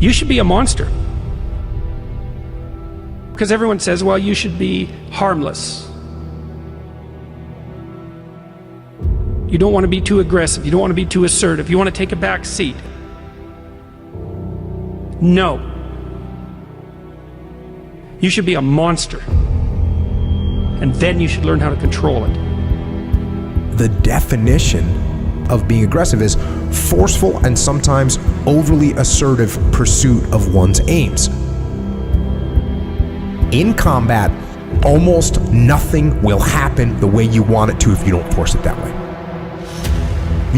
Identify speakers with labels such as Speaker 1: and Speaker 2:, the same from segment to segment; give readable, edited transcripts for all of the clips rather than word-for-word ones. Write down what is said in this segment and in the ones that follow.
Speaker 1: You should be a monster. Because everyone says, well, you should be harmless. You don't want to be too aggressive. You don't want to be too assertive. You want to take a back seat. No. You should be a monster. And then you should learn how to control it.
Speaker 2: The definition of being aggressive is forceful and sometimes overly assertive pursuit of one's aims. In combat, almost nothing will happen the way you want it to if you don't force it that way.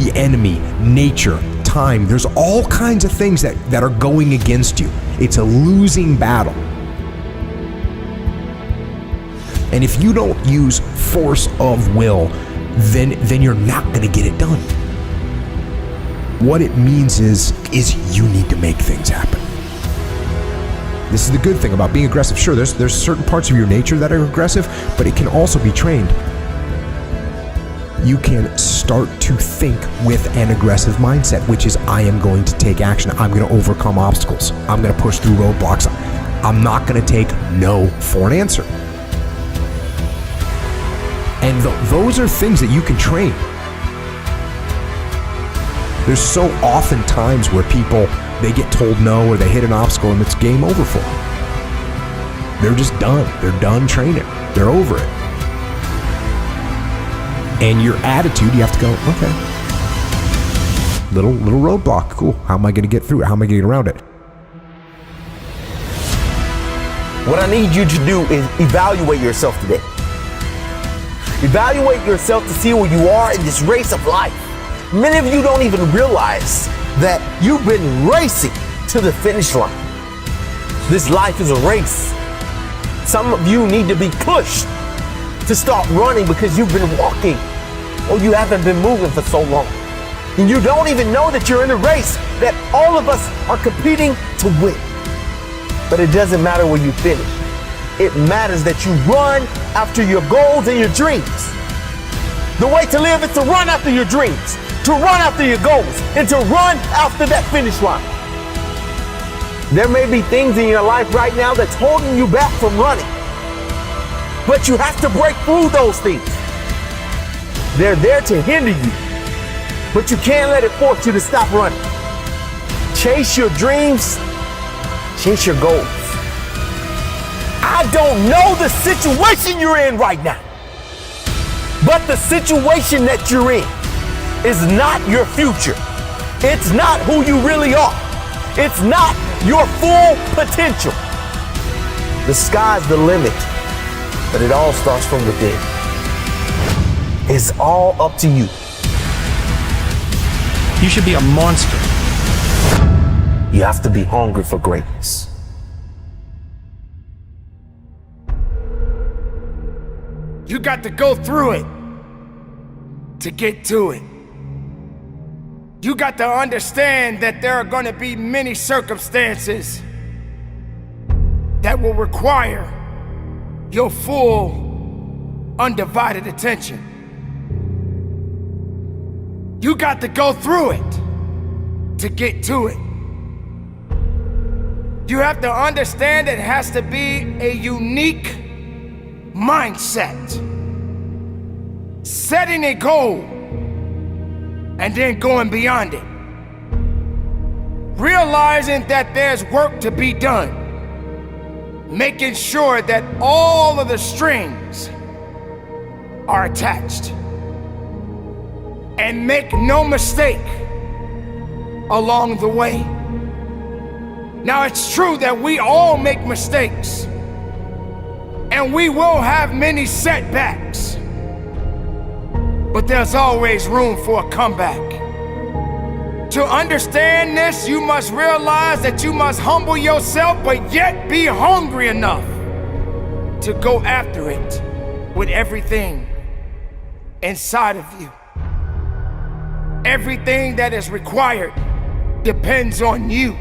Speaker 2: The enemy, nature, time, there's all kinds of things that are going against you. It's a losing battle. And if you don't use force of will, then you're not going to get it done. What it means is you need to make things happen. This is the good thing about being aggressive. Sure, there's certain parts of your nature that are aggressive, but it can also be trained. You can start to think with an aggressive mindset, which is I am going to take action. I'm going to overcome obstacles. I'm going to push through roadblocks. I'm not going to take no for an answer. And those are things that you can train. There's so often times where people, they get told no or they hit an obstacle and it's game over for them. They're just done. They're done training. They're over it. And your attitude, you have to go, okay. Little roadblock, cool. How am I going to get through it? How am I going to get around it?
Speaker 3: What I need you to do is evaluate yourself today. Evaluate yourself to see where you are in this race of life. Many of you don't even realize that you've been racing to the finish line. This life is a race. Some of you need to be pushed to start running because you've been walking or you haven't been moving for so long. And you don't even know that you're in a race that all of us are competing to win. But it doesn't matter where you finish. It matters that you run after your goals and your dreams. The way to live is to run after your dreams, to run after your goals, and to run after that finish line. There may be things in your life right now that's holding you back from running, but you have to break through those things. They're there to hinder you, but you can't let it force you to stop running. Chase your dreams, chase your goals. I don't know the situation you're in right now, but the situation that you're in is not your future. It's not who you really are. It's not your full potential. The sky's the limit, but it all starts from within. It's all up to you.
Speaker 1: You should be a monster.
Speaker 3: You have to be hungry for greatness.
Speaker 4: You got to go through it to get to it. You got to understand that there are going to be many circumstances that will require your full, undivided attention. You got to go through it to get to it. You have to understand that it has to be a unique mindset. Setting a goal and then going beyond it. Realizing that there's work to be done. Making sure that all of the strings are attached. And make no mistake along the way. Now it's true that we all make mistakes. And we will have many setbacks. But there's always room for a comeback. To understand this, you must realize that you must humble yourself, but yet be hungry enough to go after it with everything inside of you. Everything that is required depends on you.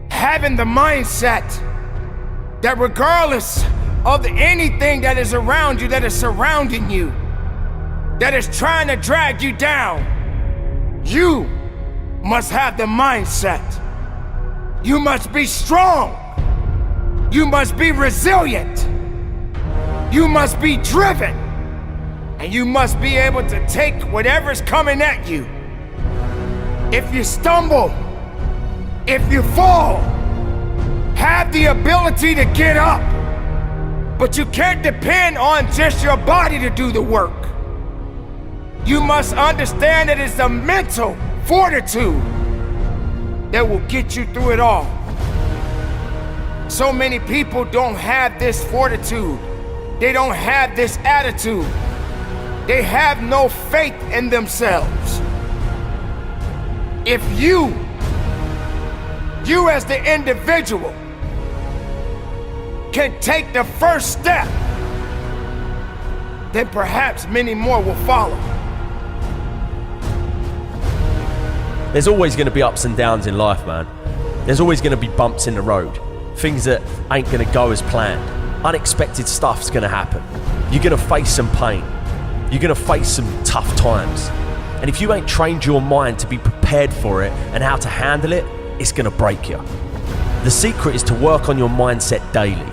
Speaker 4: Having the mindset that regardless of anything that is around you, that is surrounding you, that is trying to drag you down, you must have the mindset You must be strong. You must be resilient. You must be driven. And you must be able to take whatever's coming at you. If you stumble, if you fall, have the ability to get up. But you can't depend on just your body to do the work. You must understand that it's the mental fortitude that will get you through it all. So many people don't have this fortitude. They don't have this attitude. They have no faith in themselves. If you as the individual can take the first step, then perhaps many more will follow.
Speaker 5: There's always going to be ups and downs in life, man. There's always going to be bumps in the road. Things that ain't going to go as planned. Unexpected stuff's going to happen. You're going to face some pain. You're going to face some tough times. And if you ain't trained your mind to be prepared for it and how to handle it, it's going to break you. The secret is to work on your mindset daily.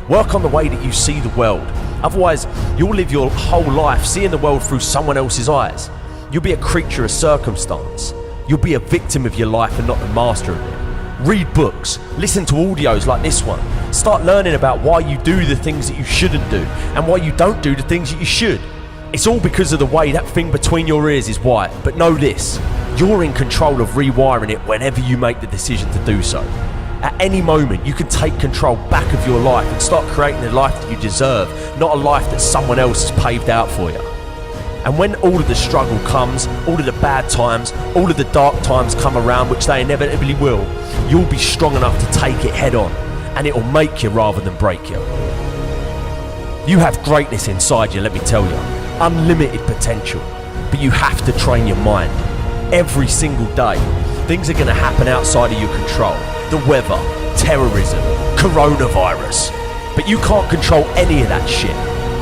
Speaker 5: Work on the way that you see the world. Otherwise, you'll live your whole life seeing the world through someone else's eyes. You'll be a creature of circumstance. You'll be a victim of your life and not the master of it. Read books, listen to audios like this one. Start learning about why you do the things that you shouldn't do and why you don't do the things that you should. It's all because of the way that thing between your ears is white. But know this, you're in control of rewiring it whenever you make the decision to do so. At any moment, you can take control back of your life and start creating the life that you deserve, not a life that someone else has paved out for you. And when all of the struggle comes, all of the bad times, all of the dark times come around, which they inevitably will, you'll be strong enough to take it head on, and it'll make you rather than break you. You have greatness inside you, let me tell you. Unlimited potential. But you have to train your mind. Every single day, things are going to happen outside of your control. The weather, terrorism, coronavirus. But you can't control any of that shit.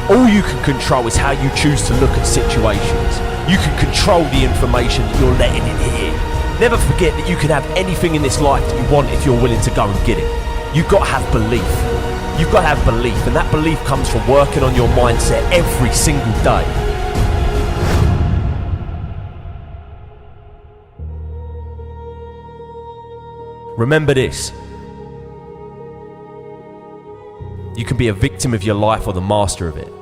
Speaker 5: All you can control is how you choose to look at situations. You can control the information that you're letting in here. Never forget that you can have anything in this life that you want if you're willing to go and get it. You've got to have belief. You've got to have belief, and that belief comes from working on your mindset every single day. Remember this. You can be a victim of your life or the master of it.